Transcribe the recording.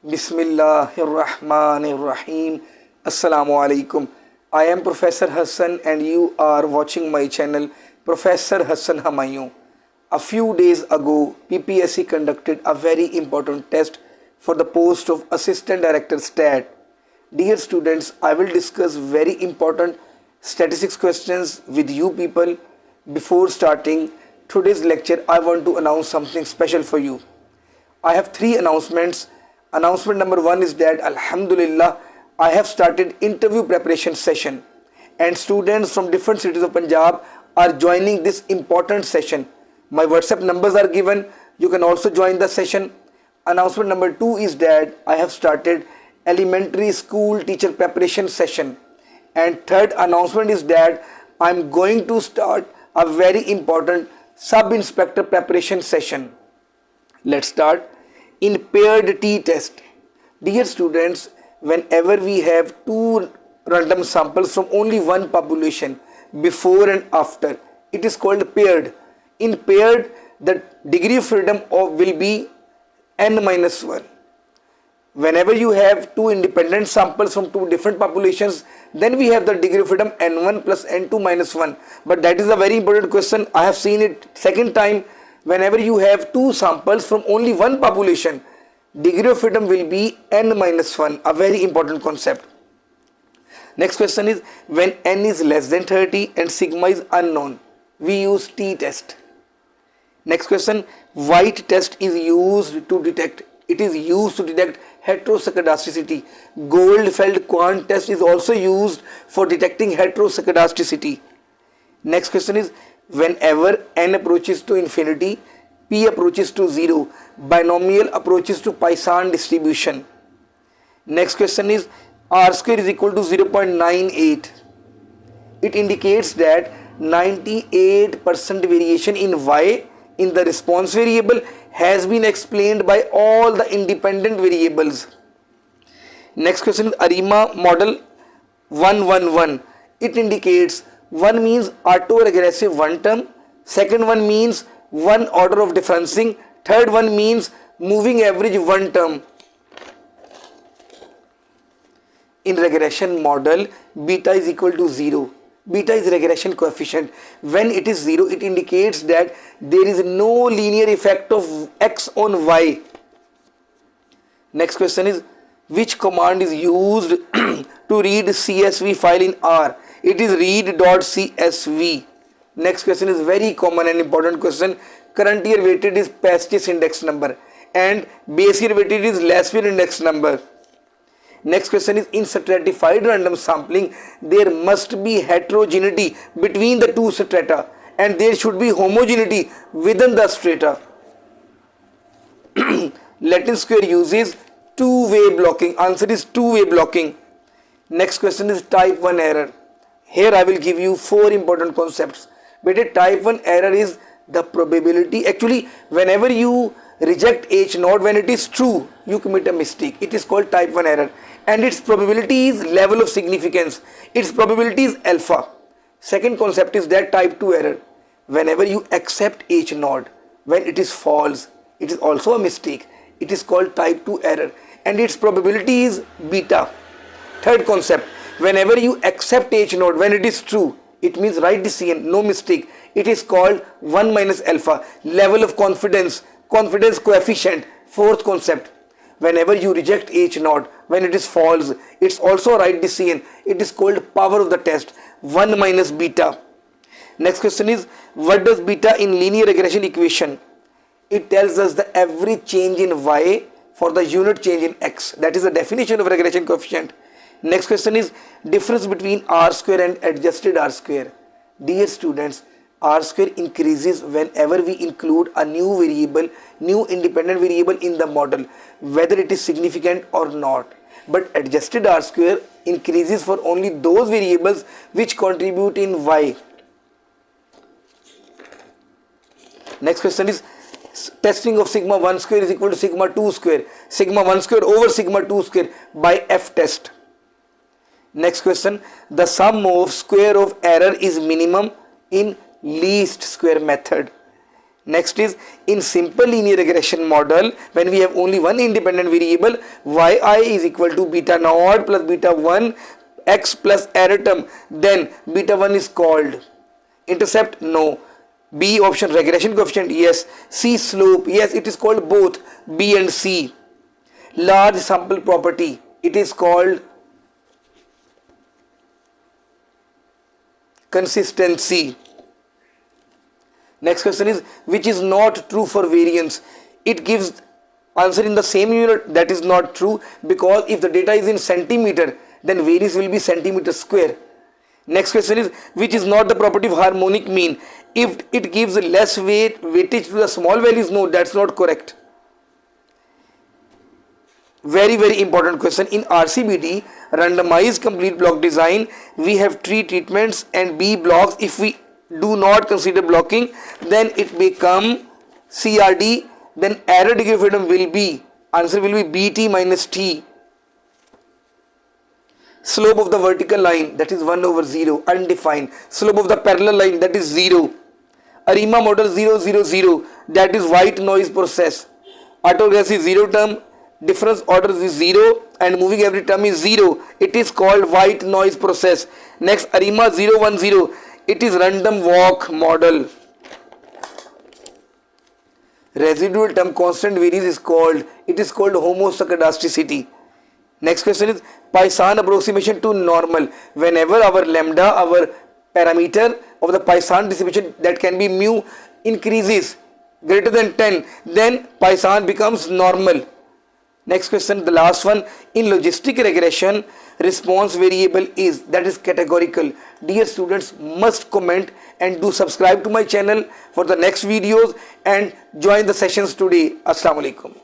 Bismillahirrahmanirrahim. Assalamu alaikum. I am Professor Hassan and you are watching my channel Professor Hassan Humayun. A few days ago, PPSC conducted a very important test for the post of Assistant Director Stat. Dear students, I will discuss very important statistics questions with you people. Before starting today's lecture, I want to announce something special for you. I have three announcements. Announcement number one is that Alhamdulillah, I have started interview preparation session and students from different cities of Punjab are joining this important session. My WhatsApp numbers are given. You can also join the session. Announcement number two is that I have started elementary school teacher preparation session. And third announcement is that I am going to start a very important sub-inspector preparation session. Let's start. In paired t-test, dear students, whenever we have two random samples from only one population, before and after, it is called paired. In paired, the degree of freedom will be n minus 1. Whenever you have two independent samples from two different populations, then we have the degree of freedom n1 plus n2 minus 1. But that is a very important question. I have seen it second time. Whenever you have two samples from only one population, degree of freedom will be n minus 1, a very important concept. Next question is, when n is less than 30 and sigma is unknown, we use t-test. Next question, white test is used to detect, heteroscedasticity. Goldfeld quant test is also used for detecting heteroscedasticity. Next question is, whenever n approaches to infinity, p approaches to 0, binomial approaches to Poisson distribution. Next question is, r square is equal to 0.98. It indicates that 98% variation in y in the response variable has been explained by all the independent variables. Next question is ARIMA model 111. It indicates one means autoregressive one term, second one means one order of differencing, third one means moving average one term. In regression model, beta is equal to 0. Beta is regression coefficient. When it is 0, it indicates that there is no linear effect of x on y. Next question is, which command is used to read CSV file in R? It is read.csv. Next question is very common and important question. Current year weighted is Paste's index number and base year weighted is Lasphere index number. Next question is, in stratified random sampling, there must be heterogeneity between the two strata and there should be homogeneity within the strata. Latin square uses two-way blocking. Answer is two-way blocking. Next question is type 1 error. Here I will give you four important concepts. But a type 1 error is the probability. Actually, whenever you reject H naught when it is true, you commit a mistake. It is called type 1 error. And its probability is level of significance. Its probability is alpha. Second concept is that type 2 error. Whenever you accept H naught when it is false, it is also a mistake. It is called type 2 error. And its probability is beta. Third concept, whenever you accept H naught when it is true, it means right decision, no mistake. It is called 1 minus alpha, level of confidence, confidence coefficient. Fourth concept, whenever you reject H naught when it is false, it's also a right decision. It is called power of the test, 1 minus beta. Next question is, what does beta in linear regression equation? It tells us the average change in y for the unit change in x. That is the definition of regression coefficient. Next question is, difference between r square and adjusted r square. Dear students, r square increases whenever we include a new variable, new independent variable in the model, whether it is significant or not. But adjusted r square increases for only those variables which contribute in y. Next question is, testing of sigma 1 square is equal to sigma 2 square. Sigma 1 square over sigma 2 square by F test. Next question, the sum of square of error is minimum in least square method. Next is in simple linear regression model, when we have only one independent variable, yi is equal to beta naught plus beta 1 x plus error term, then beta 1 is called. Intercept? No. B option, regression coefficient? Yes. C slope? Yes, it is called both B and C. Large sample property, it is called consistency. Next question is, which is not true for variance? It gives answer in the same unit. That is not true, because if the data is in centimeter, then variance will be centimeter square. Next question is, which is not the property of harmonic mean? If it gives less weightage to the small values, no, that's not correct. Very, very important question. In RCBT, randomized complete block design, we have 3 treatments and B blocks. If we do not consider blocking, then it become CRD, then error degree of freedom will be, answer will be BT minus T. Slope of the vertical line, that is 1 over 0, undefined. Slope of the parallel line, that is 0. ARIMA model 0, 0, 0, that is white noise process. Autograph is 0 term, difference order is 0, and moving every term is 0. It is called white noise process. Next, ARIMA 0, 1, 0, it is random walk model. Residual term constant varies is called, it is called homoscedasticity. Next question is Poisson approximation to normal. Whenever our lambda, our parameter of the Poisson distribution, that can be mu, increases greater than 10, then Poisson becomes normal. Next question, the last one. In logistic regression, response variable is, that is categorical. Dear students, must comment and do subscribe to my channel for the next videos and join the sessions today. Assalamu alaikum.